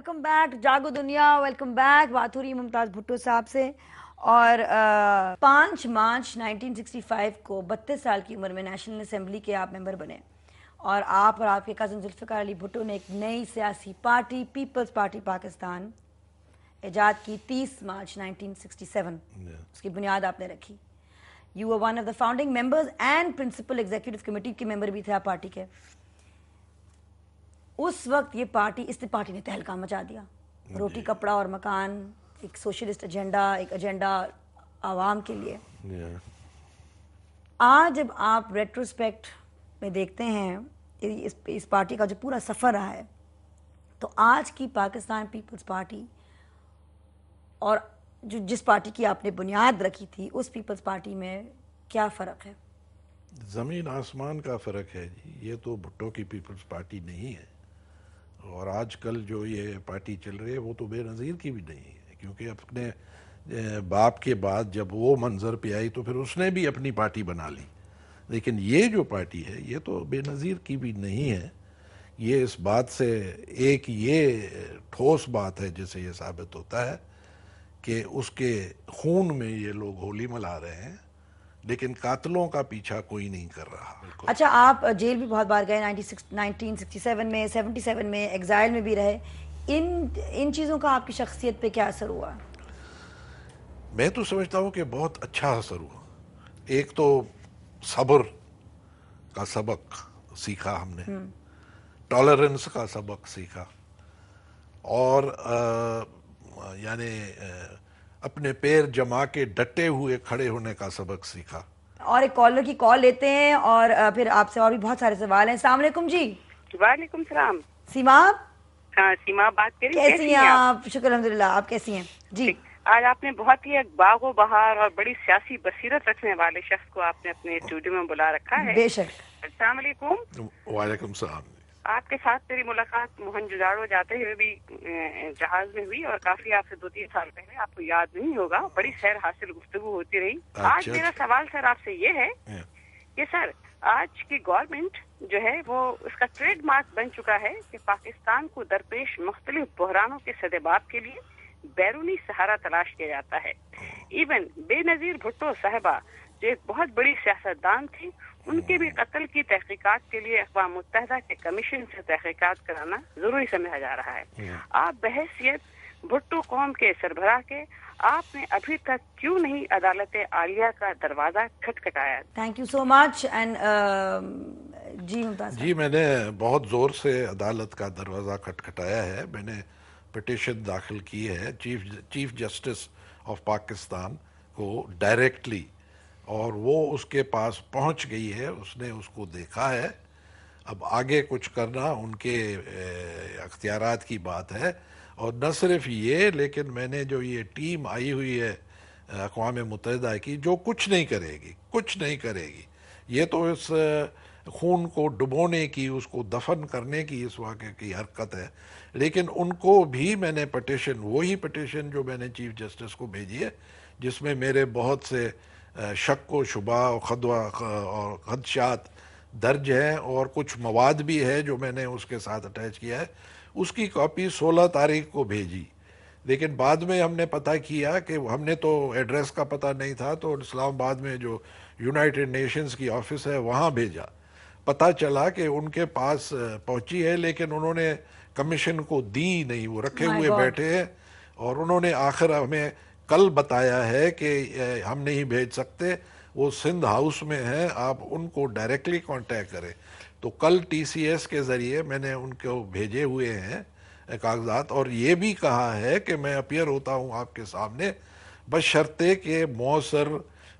Welcome back جاگو دنیا. Welcome back. بات ہو رہی ہے ممتاز بھٹو صاحب سے. اور 5 مارچ 1965 کو 32 سال کی عمر میں نیشنل اسمبلی کے آپ ممبر بنے اور آپ کے کزن ذوالفقار علی بھٹو نے ایک نئی سیاسی پارٹی پیپلز پارٹی پاکستان ایجاد کی 30 مارچ 1967. اس کی بنیاد آپ نے رکھی. You are one of the founding members and principal executive committee کے ممبر بھی تھے آپ پارٹی کے. اس وقت اس پارٹی نے تہلکہ مچا دیا. روٹی کپڑا اور مکان، ایک سوشلسٹ ایجنڈا، ایک ایجنڈا عوام کے لیے. آج جب آپ ریٹروسپیکٹ میں دیکھتے ہیں اس پارٹی کا جو پورا سفر رہا ہے، تو آج کی پاکستان پیپلز پارٹی اور جس پارٹی کی آپ نے بنیاد رکھی تھی اس پیپلز پارٹی میں کیا فرق ہے؟ زمین آسمان کا فرق ہے جی. یہ تو بھٹو کی پیپلز پارٹی نہیں ہے، اور آج کل جو یہ پارٹی چل رہی ہے وہ تو بے نظیر کی بھی نہیں ہے، کیونکہ اپنے باپ کے بعد جب وہ منظر پہ آئی تو پھر اس نے بھی اپنی پارٹی بنا لی. لیکن یہ جو پارٹی ہے یہ تو بے نظیر کی بھی نہیں ہے. یہ اس بات سے ایک یہ ٹھوس بات ہے جس سے یہ ثابت ہوتا ہے کہ اس کے خون میں یہ لوگ ہولی ملا رہے ہیں، لیکن قاتلوں کا پیچھا کوئی نہیں کر رہا. اچھا، آپ جیل بھی بہت بار گئے، 1967 میں، 77 میں، ایگزائل میں بھی رہے. ان چیزوں کا آپ کی شخصیت پہ کیا اثر ہوا؟ میں تو سمجھتا ہوں کہ بہت اچھا اثر ہوا. ایک تو صبر کا سبق سیکھا ہم نے، ٹالرنس کا سبق سیکھا، اور یعنی اپنے پیر جما کے ڈٹے ہوئے کھڑے ہونے کا سبق سیکھا. اور ایک کالر کی کال لیتے ہیں اور پھر آپ سے اور بھی بہت سارے سوال ہیں. السلام علیکم جی. وعلیکم السلام. سیما، ہاں سیما بات کری. کیسی ہیں آپ؟ شکر الحمدللہ. آپ کیسی ہیں جی؟ آج آپ نے بہت ہی ایک باغ و بہار اور بڑی سیاسی بصیرت رکھنے والے شخص کو آپ نے اپنے اسٹوڈیو میں بلا رکھا ہے. بے شک. السلام علیکم. وعلیکم السلام. آپ کے ساتھ میری ملاقات موہنجوداڑو جاتے ہوئے بھی جہاز میں ہوئی، اور کافی آپ سے 2-3 سال پہلے، آپ کو یاد نہیں ہوگا. بڑی خیر حاصل گفتگو ہوتی رہی. آج میرا سوال سر آپ سے یہ ہے کہ سر آج کی گورنمنٹ جو ہے وہ اس کا ٹریڈ مارک بن چکا ہے کہ پاکستان کو درپیش مختلف بحرانوں کے سدباب کے لیے بیرونی سہارا تلاش کیا جاتا ہے. ایون بے نظیر بھٹو صاحبہ جو ایک بہت بڑی سیاستدان تھی، ان کے بھی قتل کی تحقیقات کے لیے اقوام متحدہ کے کمیشن سے تحقیقات کرانا ضروری سمجھا جا رہا ہے. آپ بحیثیت بھٹو قوم کے سربراہ کے، آپ نے ابھی تک کیوں نہیں عدالت عالیہ کا دروازہ کھٹکھٹایا؟ Thank you so much. And جی میں نے بہت زور سے عدالت کا دروازہ کھٹکھٹایا ہے. میں نے پٹیشن داخل کی ہے چیف جسٹس آف پاکستان کو ڈائریکٹلی، اور وہ اس کے پاس پہنچ گئی ہے. اس نے اس کو دیکھا ہے. اب آگے کچھ کرنا ان کے اختیارات کی بات ہے. اور نہ صرف یہ، لیکن میں نے جو یہ ٹیم آئی ہوئی ہے اقوام متحدہ کی، جو کچھ نہیں کرے گی. یہ تو اس خون کو ڈبونے کی، اس کو دفن کرنے کی اس واقعے کی حرکت ہے. لیکن ان کو بھی میں نے وہی پٹیشن جو میں نے چیف جسٹس کو بھیجی ہے، جس میں میرے بہت سے شک و شبہ اور خدشات درج ہیں، اور کچھ مواد بھی ہے جو میں نے اس کے ساتھ اٹیچ کیا ہے. اس کی کاپی 16 تاریخ کو بھیجی. لیکن بعد میں ہم نے پتہ کیا کہ ہم نے تو ایڈریس کا پتہ نہیں تھا، تو اسلام آباد میں جو یونائٹڈ نیشنز کی آفس ہے وہاں بھیجا. پتہ چلا کہ ان کے پاس پہنچی ہے، لیکن انہوں نے کمیشن کو دی نہیں، وہ رکھے ہوئے بیٹھے ہیں. اور انہوں نے آخر ہمیں کل بتایا ہے کہ ہم نہیں بھیج سکتے، وہ سندھ ہاؤس میں ہیں، آپ ان کو ڈائریکٹلی کانٹیکٹ کریں. تو کل ٹی سی ایس کے ذریعے میں نے ان کو بھیجے ہوئے ہیں کاغذات، اور یہ بھی کہا ہے کہ میں اپیئر ہوتا ہوں آپ کے سامنے، بشرطے کہ مؤثر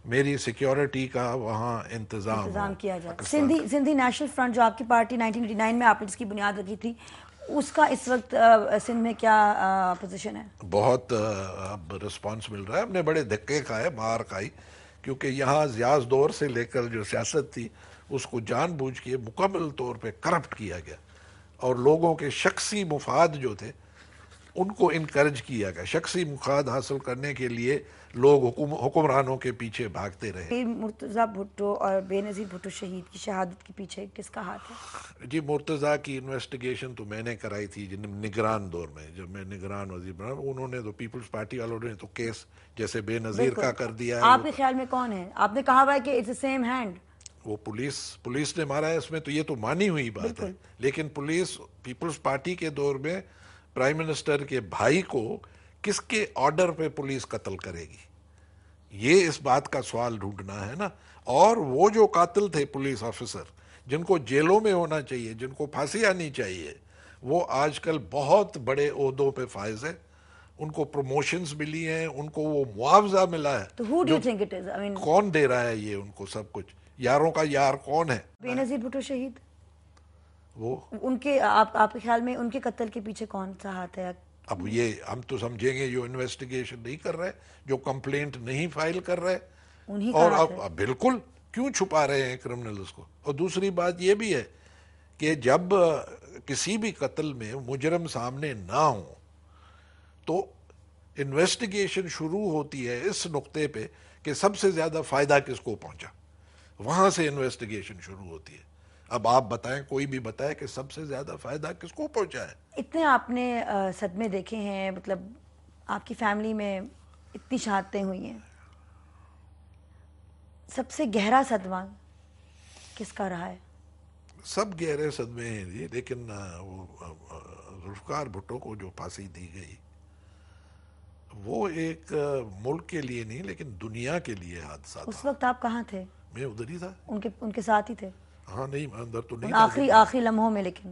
میری سیکیورٹی کا وہاں انتظام کیا جائے. سندھی نیشنل فرنٹ جو آپ کی پارٹی 1989 میں آپ نے جس کی بنیاد رکھی تھی، اس کا اس وقت سندھ میں کیا پوزیشن ہے؟ بہت اب رسپانس مل رہا ہے. ہم نے بڑے دھکے کھائے، مار کھائی، کیونکہ یہاں زیاز دور سے لے کر جو سیاست تھی اس کو جان بوجھ کے مکمل طور پہ کرپٹ کیا گیا، اور لوگوں کے شخصی مفاد جو تھے ان کو انکریج کیا گیا. شخصی مفاد حاصل کرنے کے لیے لوگ حکمرانوں کے پیچھے بھاگتے رہے. مرتضیٰ بھٹو اور بے نظیر بھٹو شہید کی شہادت کے پیچھے کس کا ہاتھ ہے؟ جی مرتضیٰ کی انویسٹیگیشن تو میں نے کرائی تھی نگران دور میں، جب میں نگران وزیر بنا. انہوں نے تو پیپلز پارٹی والوں نے تو کیس جیسے بے نظیر کا کر دیا ہے. آپ کے خیال میں کون ہے؟ آپ نے کہا ہوا ہے کہ اٹس اے سیم ہینڈ. وہ پولیس نے مارا ہے اس میں، تو یہ تو مانی ہوئی بات ہے. لیکن پولیس پیپلز پارٹی کے دور میں پرائم منسٹر کے بھائی کو کس کے آرڈر پہ پولیس قتل کرے گی؟ یہ اس بات کا سوال ڈھونڈنا ہے نا. اور وہ جو قاتل تھے پولیس آفیسر جن کو جیلوں میں ہونا چاہیے، جن کو پھانسی آنی چاہیے، وہ آج کل بہت بڑے عہدوں پہ فائز ہیں. ان کو پروموشنز ملی ہیں، ان کو وہ معاوضہ ملا ہے. تو who do you think it is? I mean, کون دے رہا ہے یہ ان کو سب کچھ؟ یاروں کا یار کون ہے؟ بے نظیر بھٹو شہید، وہ ان کے آپ کے خیال میں ان کے قتل کے پیچھے کون سا ہاتھ ہے؟ اب یہ ہم تو سمجھیں گے جو انویسٹیگیشن نہیں کر رہے، جو کمپلینٹ نہیں فائل کر رہے. انہی کا اور ہاتھ ہے. اب بالکل کیوں چھپا رہے ہیں کرمنلز کو؟ اور دوسری بات یہ بھی ہے کہ جب کسی بھی قتل میں مجرم سامنے نہ ہو تو انویسٹیگیشن شروع ہوتی ہے اس نقطے پہ کہ سب سے زیادہ فائدہ کس کو پہنچا. وہاں سے انویسٹیگیشن شروع ہوتی ہے. اب آپ بتائیں، کوئی بھی بتائے کہ سب سے زیادہ فائدہ کس کو پہنچا ہے. اتنے آپ نے صدمے دیکھے ہیں، مطلب آپ کی فیملی میں اتنی شہادتیں ہوئی ہیں، سب سے گہرا صدمہ کس کا رہا ہے؟ سب گہرے صدمے ہیں جی، لیکن وہ ذوالفقار بھٹو کو جو پھانسی دی گئی وہ ایک ملک کے لیے نہیں لیکن دنیا کے لیے حادثہ تھا. اس وقت آپ کہاں تھے؟ میں ادھر ہی تھا. ان کے ساتھ ہی تھے؟ ہاں نہیں، اندر تو نہیں آخری لمحوں میں. لیکن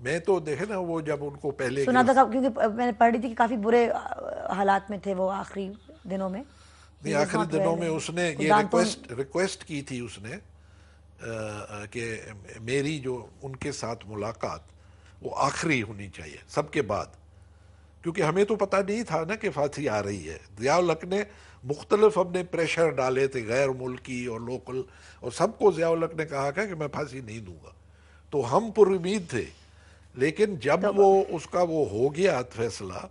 میں تو دیکھے نا وہ جب ان کو پہلے سنا تھا، کیونکہ میں نے پڑھ رہی تھی کہ کافی برے حالات میں تھے وہ آخری دنوں میں. نہیں، آخری دنوں میں اس نے یہ ریکویسٹ کی تھی اس نے کہ میری جو ان کے ساتھ ملاقات وہ آخری ہونی چاہیے سب کے بعد، کیونکہ ہمیں تو پتہ نہیں تھا نا کہ پھانسی آ رہی ہے. ضیاء الحق نے مختلف اپنے پریشر ڈالے تھے غیر ملکی اور لوکل، اور سب کو ضیاء الحق نے کہا کہ میں پھانسی نہیں دوں گا. تو ہم پر امید تھے. لیکن جب وہ اس کا وہ ہو گیا فیصلہ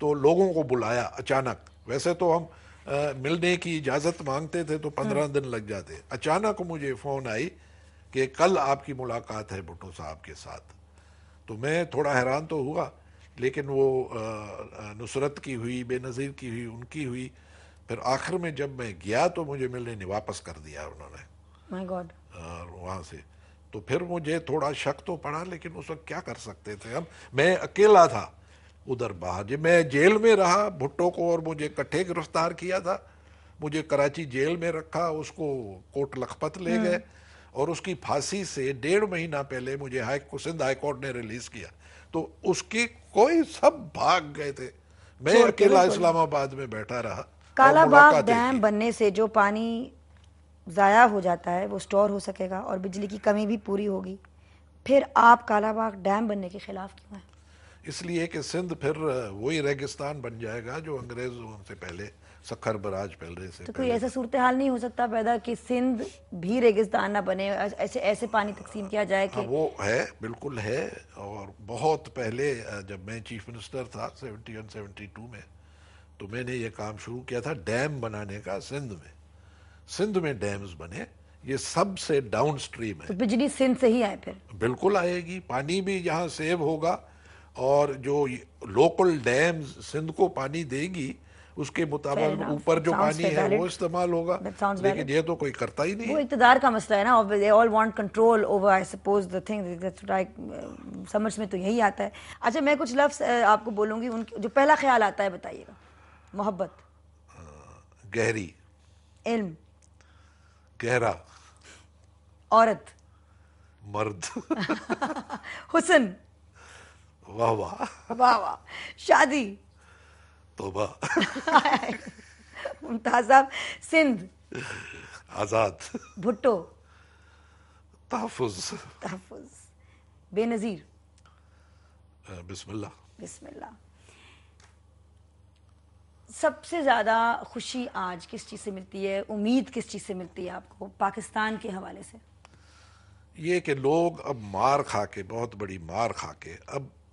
تو لوگوں کو بلایا اچانک. ویسے تو ہم ملنے کی اجازت مانگتے تھے تو 15 دن لگ جاتے. اچانک مجھے فون آئی کہ کل آپ کی ملاقات ہے بھٹو صاحب کے ساتھ. تو میں تھوڑا حیران تو ہوا، لیکن وہ نصرت کی ہوئی، بے نظیر کی ہوئی، ان کی ہوئی. پھر آخر میں جب میں گیا تو مجھے ملنے نہیں، واپس کر دیا انہوں نے. مائی گاڈ. وہاں سے تو پھر مجھے تھوڑا شک تو پڑا، لیکن اس وقت کیا کر سکتے تھے ہم. میں اکیلا تھا ادھر باہر. جب میں جیل میں رہا، بھٹو کو اور مجھے اکٹھے گرفتار کیا تھا. مجھے کراچی جیل میں رکھا، اس کو کوٹ لکھپت لے گئے، اور اس کی پھانسی سے 1.5 مہینہ پہلے مجھے سندھ ہائی کورٹ نے ریلیز کیا. تو اس کے کوئی سب بھاگ گئے تھے، میں اکیلا اسلام آباد میں بیٹھا رہا. کالا باغ ڈیم بننے سے جو پانی ضائع ہو جاتا ہے وہ سٹور ہو سکے گا اور بجلی کی کمی بھی پوری ہوگی. پھر آپ کالا باغ ڈیم بننے کے خلاف کیوں ہیں؟ اس لیے کہ سندھ پھر وہی ریگستان بن جائے گا جو انگریزوں سے پہلے سکھر براج پہلے سے. تو کوئی ایسا صورتحال نہیں ہو سکتا پیدا کہ سندھ بھی ریگستان نہ بنے، ایسے پانی تقسیم کیا جائے کہ؟ وہ ہے، بالکل ہے. اور بہت پہلے جب میں چیف منسٹر تھا 71-72 میں، تو میں نے یہ کام شروع کیا تھا ڈیم بنانے کا. سندھ میں ڈیمز بنے. یہ سب سے ڈاؤن سٹریم ہے. تو بجلی سندھ سے ہی آئے پھر؟ بالکل آئے گی. پانی بھی یہاں سیو ہوگا، اور جو لوکل ڈیمز سندھ کو پانی دے گی اس کے مطابق اوپر جو پانی ہے وہ استعمال ہوگا. لیکن یہ تو کوئی کرتا ہی نہیں. وہ اقتدار کا مسئلہ ہے نا. they all want control over, I suppose, the thing. that's what I سمجھ میں تو یہی آتا ہے. اچھا، میں کچھ لفظ آپ کو بولوں گی، ان جو پہلا خیال آتا ہے بتائیے گا. محبت، گہری. علم، گہرا. عورت، مرد. حسن، واہ واہ واہ واہ. شادی، توبہ. ممتاز صاحب. سندھ، آزاد. بھٹو، تحفظ. بے نظیر، بسم اللہ. بسم اللہ. سب سے زیادہ خوشی آج کس چیز سے ملتی ہے، امید کس چیز سے ملتی ہے آپ کو پاکستان کے حوالے سے؟ یہ کہ لوگ اب مار کھا کے، بہت بڑی مار کھا کے، اب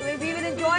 So we will enjoy